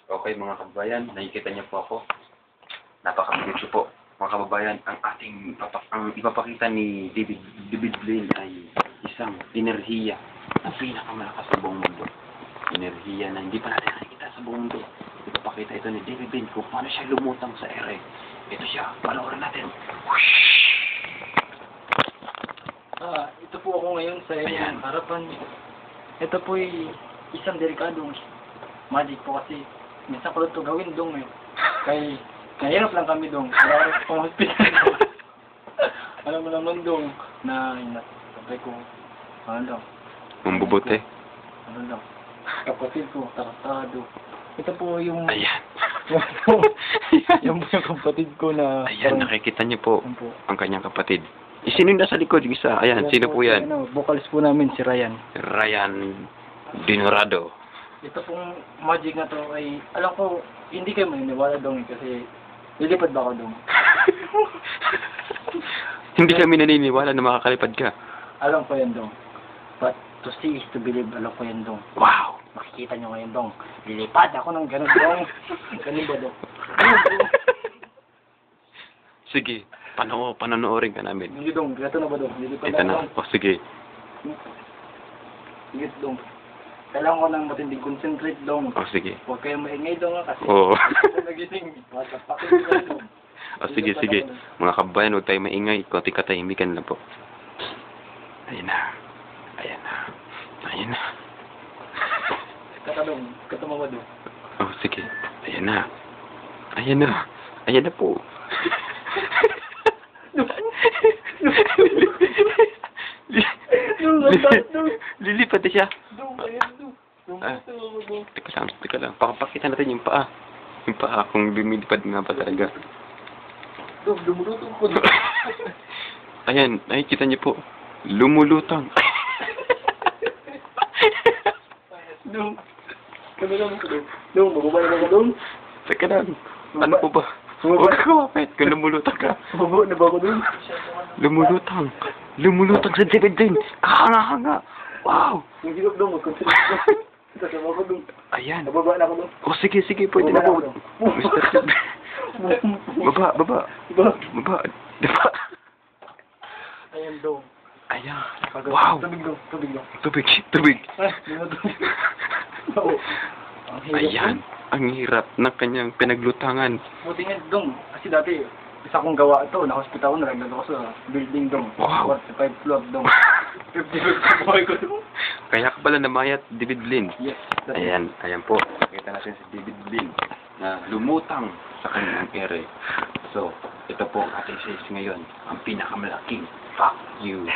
Okay mga kababayan, nakikita niyo po ako. Napaka-beauty po. Mga kababayan, ang ipapakita ni David Blaine ay isang enerhiya na pinakamalakas sa buong mundo. Enerhiya na hindi pa natin nakikita sa buong mundo. Ipapakita ito ni David Blaine kung paano siya lumutang sa ere. Ito siya, panoorin natin. Ito po ako ngayon sa inyong harapan. Ito po ay isang delikadong magic po kasi minsan ko ito gawin dong eh. Kaya nahirap lang kami dong. Kaya pang hospital ko. Alam mo naman dong na sabi ko, ano daw? Mambubuti. Ano daw? Kapatid ko, tarantado. Ito po yung... Ayan. Yan po yung kapatid ko na... Ayan, nakikita niyo po Yan po. ang kanyang kapatid. Sino yung nasa likod? Yung isa. Ayan, sino po yan? Vocalist po namin si Ryan. Ryan Dinorado. Ito pong magic na to ay, alam ko, hindi kayo maniniwala dong kasi lilipad ba ako dong? Hindi kami naniniwala na makakalipad ka. Alam ko yan dong. But to see is to believe, alam ko yan dong. Wow! Makikita nyo ngayon dong. Lilipad ako ng ganun dong. Ganun ba dong? Sige, panonoorin ka namin. Hindi dong, gato na ba dong? Lilipad Ito ako na. dong. O sige. Sige dong. Kailangan ko ng matinding concentrate dong. O sige. Huwag kayong maingay dong kasi Oo. ako nagising. Masapakin ko dong. O sige, sige. Mga kabayan, huwag tayo maingay. Konti katahimikan lang po. Ayan na. Ayan na. Ayan na. Katadong, katamawa dong. O sige. Ayan na. Ayan na. Ayan na po. Lilipat na siya. Teka lang. Pakapakita natin yung paa. Yung paa kung lumilipad nga ba talaga. Dumulutong ko. Ayan, nakikita niyo po. Lumulutang. Dong. Kami lang ko dong. Dong, bababa na ba dong? Teka lang. Ano po ba? Huwag ka kumapit kung lumulutang ka. Bababa na ba ako dong? Lumulutang. Lumulutang sa David Blaine. Kahanga-hanga. Wow. Yung hirap dong, mag-concentrate. Kasama ko dong. Ayan. Nababa na ako dong. O sige, sige. Pwede na po. Mr. Baba, baba. Diba? Baba. Baba. Ayan dong. Ayan. Wow. Tubig dong, tubig dong. Tubig. Tubig. Yun na dong. Oo. Ang hirap Ayan. Ang hirap ng kanyang pinaglutangan. Buti nga dong. Kasi dati, isa kong gawa ito. Na-hospital ko, nalaglag ako sa building dong. Wow. 45 floor dong. 50 floor ko dong. Kaya ka pala namayat, David Blaine. Yes. Ayan. Ayan po. Nakita natin si David Blaine na lumutang sa kanyang ere. So, ito po ang ating says ngayon. Ang pinakamalaking fuck you.